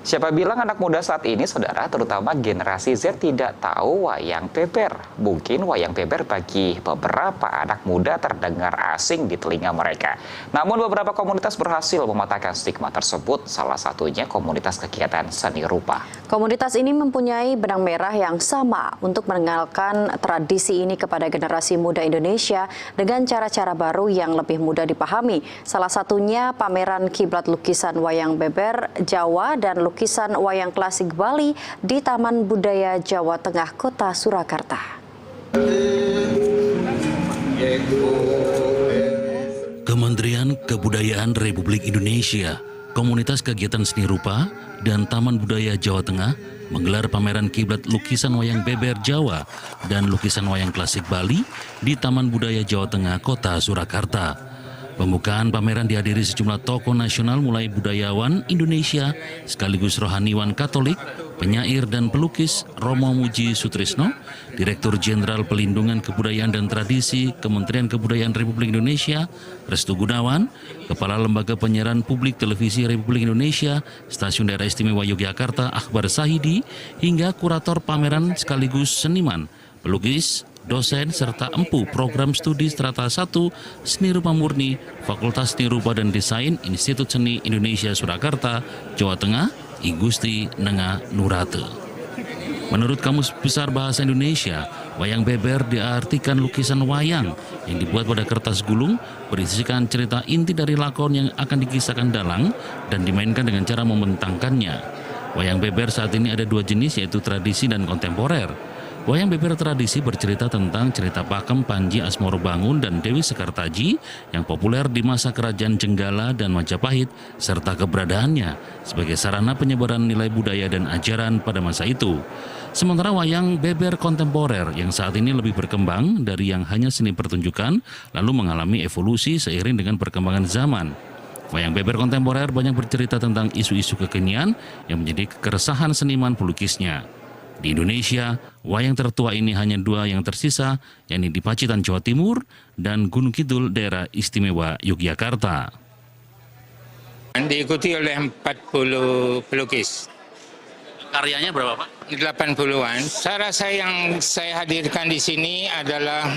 Siapa bilang anak muda saat ini, saudara, terutama generasi Z tidak tahu wayang beber. Mungkin wayang beber bagi beberapa anak muda terdengar asing di telinga mereka. Namun beberapa komunitas berhasil mematahkan stigma tersebut, salah satunya komunitas kegiatan seni rupa. Komunitas ini mempunyai benang merah yang sama untuk mengenalkan tradisi ini kepada generasi muda Indonesia dengan cara-cara baru yang lebih mudah dipahami. Salah satunya pameran kiblat lukisan wayang beber Jawa dan lukisan wayang klasik Bali di Taman Budaya Jawa Tengah, Kota Surakarta. Kementerian Kebudayaan Republik Indonesia, Komunitas Kegiatan Seni Rupa, dan Taman Budaya Jawa Tengah menggelar pameran kiblat lukisan wayang beber Jawa dan lukisan wayang klasik Bali di Taman Budaya Jawa Tengah, Kota Surakarta. Pembukaan pameran dihadiri sejumlah tokoh nasional mulai budayawan Indonesia sekaligus rohaniwan Katolik, penyair dan pelukis Romo Muji Sutrisno, Direktur Jenderal Pelindungan Kebudayaan dan Tradisi Kementerian Kebudayaan Republik Indonesia, Restu Gunawan, Kepala Lembaga Penyiaran Publik Televisi Republik Indonesia, Stasiun Daerah Istimewa Yogyakarta Akbar Sahidi, hingga kurator pameran sekaligus seniman, pelukis, dosen, serta empu program studi strata 1 Seni Rupa Murni Fakultas Seni Rupa dan Desain Institut Seni Indonesia Surakarta, Jawa Tengah, I Gusti Nenga Nurate. Menurut Kamus Besar Bahasa Indonesia, wayang beber diartikan lukisan wayang yang dibuat pada kertas gulung berisikan cerita inti dari lakon yang akan dikisahkan dalang dan dimainkan dengan cara membentangkannya. Wayang beber saat ini ada dua jenis, yaitu tradisi dan kontemporer. Wayang beber tradisi bercerita tentang cerita Pakem, Panji, Asmoro Bangun, dan Dewi Sekartaji yang populer di masa Kerajaan Jenggala dan Majapahit, serta keberadaannya sebagai sarana penyebaran nilai budaya dan ajaran pada masa itu. Sementara wayang beber kontemporer yang saat ini lebih berkembang dari yang hanya seni pertunjukan, lalu mengalami evolusi seiring dengan perkembangan zaman. Wayang beber kontemporer banyak bercerita tentang isu-isu kekinian yang menjadi keresahan seniman pelukisnya. Di Indonesia, wayang tertua ini hanya dua yang tersisa, yakni di Pacitan, Jawa Timur, dan Gunung Kidul, Daerah Istimewa Yogyakarta. Diikuti oleh 40 pelukis. Karyanya berapa, Pak? 80-an. Saya rasa yang saya hadirkan di sini adalah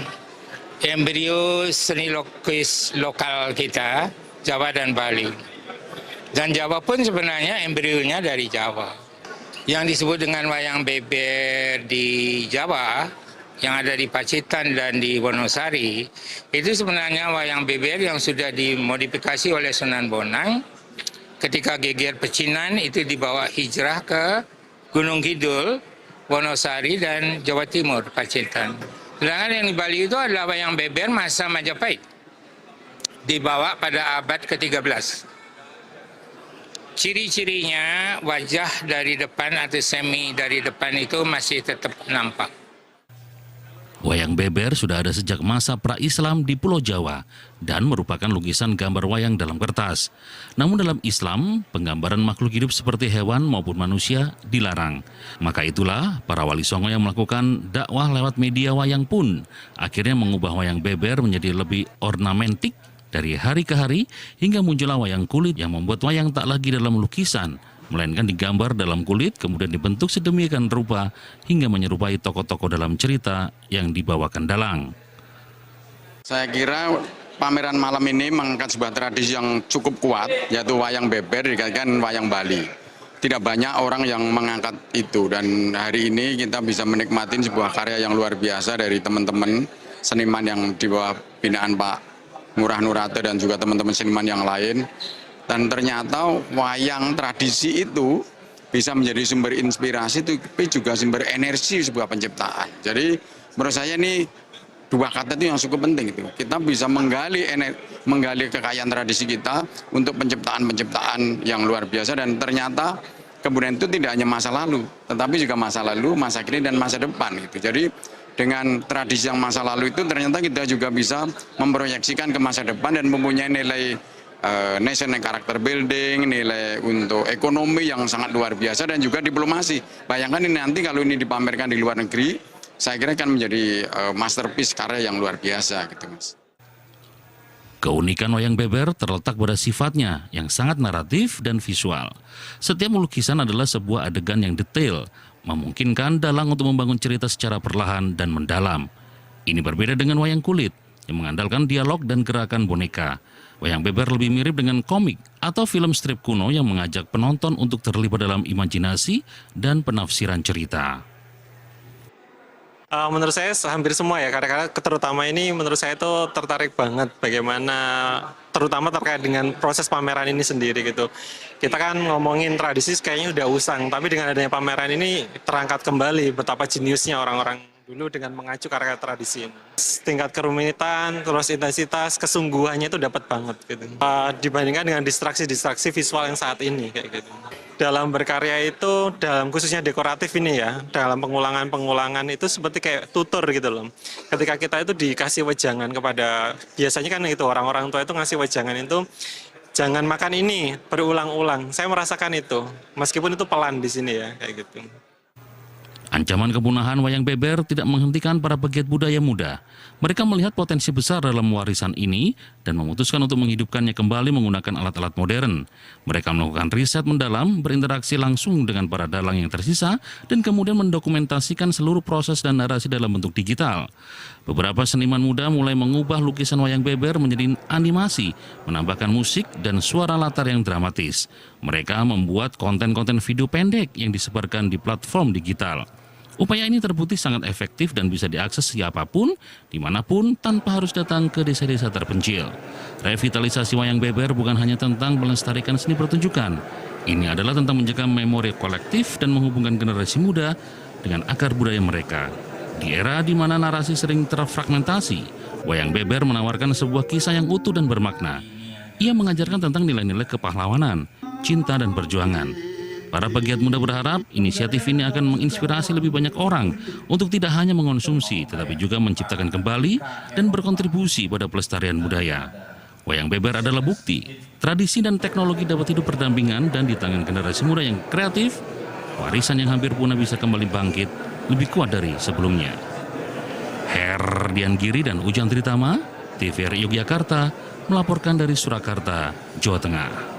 embrio seni lukis lokal kita, Jawa dan Bali. Dan Jawa pun sebenarnya embrionya dari Jawa. Yang disebut dengan wayang beber di Jawa, yang ada di Pacitan dan di Wonosari, itu sebenarnya wayang beber yang sudah dimodifikasi oleh Sunan Bonang ketika geger pecinan itu dibawa hijrah ke Gunung Kidul, Wonosari, dan Jawa Timur, Pacitan. Sedangkan yang di Bali itu adalah wayang beber masa Majapahit, dibawa pada abad ke-13. Ciri-cirinya wajah dari depan atau semi dari depan itu masih tetap nampak. Wayang beber sudah ada sejak masa pra-Islam di Pulau Jawa dan merupakan lukisan gambar wayang dalam kertas. Namun dalam Islam, penggambaran makhluk hidup seperti hewan maupun manusia dilarang. Maka itulah para wali songo yang melakukan dakwah lewat media wayang pun akhirnya mengubah wayang beber menjadi lebih ornamentik dari hari ke hari, hingga muncullah wayang kulit yang membuat wayang tak lagi dalam lukisan, melainkan digambar dalam kulit, kemudian dibentuk sedemikian rupa hingga menyerupai tokoh-tokoh dalam cerita yang dibawakan dalang. Saya kira pameran malam ini mengangkat sebuah tradisi yang cukup kuat, yaitu wayang beber dikaitkan wayang Bali. Tidak banyak orang yang mengangkat itu, dan hari ini kita bisa menikmati sebuah karya yang luar biasa dari teman-teman seniman yang di bawah binaan Pak Ngurah Nurate dan juga teman-teman seniman yang lain. Dan ternyata wayang tradisi itu bisa menjadi sumber inspirasi, tapi juga sumber energi sebuah penciptaan. Jadi menurut saya ini dua kata itu yang cukup penting itu. Kita bisa menggali kekayaan tradisi kita untuk penciptaan-penciptaan yang luar biasa, dan ternyata kemudian itu tidak hanya masa lalu, tetapi juga masa lalu, masa kini, dan masa depan gitu. Jadi dengan tradisi yang masa lalu itu ternyata kita juga bisa memproyeksikan ke masa depan dan mempunyai nilai national character building, nilai untuk ekonomi yang sangat luar biasa, dan juga diplomasi. Bayangkan ini nanti kalau ini dipamerkan di luar negeri, saya kira akan menjadi masterpiece karya yang luar biasa gitu, Mas. Keunikan wayang beber terletak pada sifatnya yang sangat naratif dan visual. Setiap lukisan adalah sebuah adegan yang detail, memungkinkan dalang untuk membangun cerita secara perlahan dan mendalam. Ini berbeda dengan wayang kulit yang mengandalkan dialog dan gerakan boneka. Wayang beber lebih mirip dengan komik atau film strip kuno yang mengajak penonton untuk terlibat dalam imajinasi dan penafsiran cerita. Menurut saya hampir semua ya, karena terutama ini menurut saya itu tertarik banget bagaimana terutama terkait dengan proses pameran ini sendiri gitu. Kita kan ngomongin tradisi kayaknya udah usang, tapi dengan adanya pameran ini terangkat kembali betapa jeniusnya orang-orang dulu dengan mengacu karya tradisi ini. Tingkat kerumitan, terus intensitas, kesungguhannya itu dapat banget gitu. Dibandingkan dengan distraksi-distraksi visual yang saat ini kayak gitu. Dalam berkarya itu, dalam khususnya dekoratif ini ya, dalam pengulangan-pengulangan itu seperti kayak tutor gitu loh. Ketika kita itu dikasih wejangan kepada, biasanya kan itu orang-orang tua itu ngasih wejangan itu, jangan makan ini, berulang-ulang. Saya merasakan itu, meskipun itu pelan di sini ya, kayak gitu. Ancaman kepunahan wayang beber tidak menghentikan para pegiat budaya muda. Mereka melihat potensi besar dalam warisan ini dan memutuskan untuk menghidupkannya kembali menggunakan alat-alat modern. Mereka melakukan riset mendalam, berinteraksi langsung dengan para dalang yang tersisa, dan kemudian mendokumentasikan seluruh proses dan narasi dalam bentuk digital. Beberapa seniman muda mulai mengubah lukisan wayang beber menjadi animasi, menambahkan musik dan suara latar yang dramatis. Mereka membuat konten-konten video pendek yang disebarkan di platform digital. Upaya ini terbukti sangat efektif dan bisa diakses siapapun, dimanapun, tanpa harus datang ke desa-desa terpencil. Revitalisasi wayang beber bukan hanya tentang melestarikan seni pertunjukan. Ini adalah tentang menjaga memori kolektif dan menghubungkan generasi muda dengan akar budaya mereka. Di era di mana narasi sering terfragmentasi, wayang beber menawarkan sebuah kisah yang utuh dan bermakna. Ia mengajarkan tentang nilai-nilai kepahlawanan, cinta dan perjuangan. Para pegiat muda berharap inisiatif ini akan menginspirasi lebih banyak orang untuk tidak hanya mengonsumsi, tetapi juga menciptakan kembali dan berkontribusi pada pelestarian budaya. Wayang beber adalah bukti, tradisi dan teknologi dapat hidup berdampingan dan di tangan generasi muda yang kreatif, warisan yang hampir punah bisa kembali bangkit lebih kuat dari sebelumnya. Herdian Giri dan Ujang Tritama, TVRI Yogyakarta, melaporkan dari Surakarta, Jawa Tengah.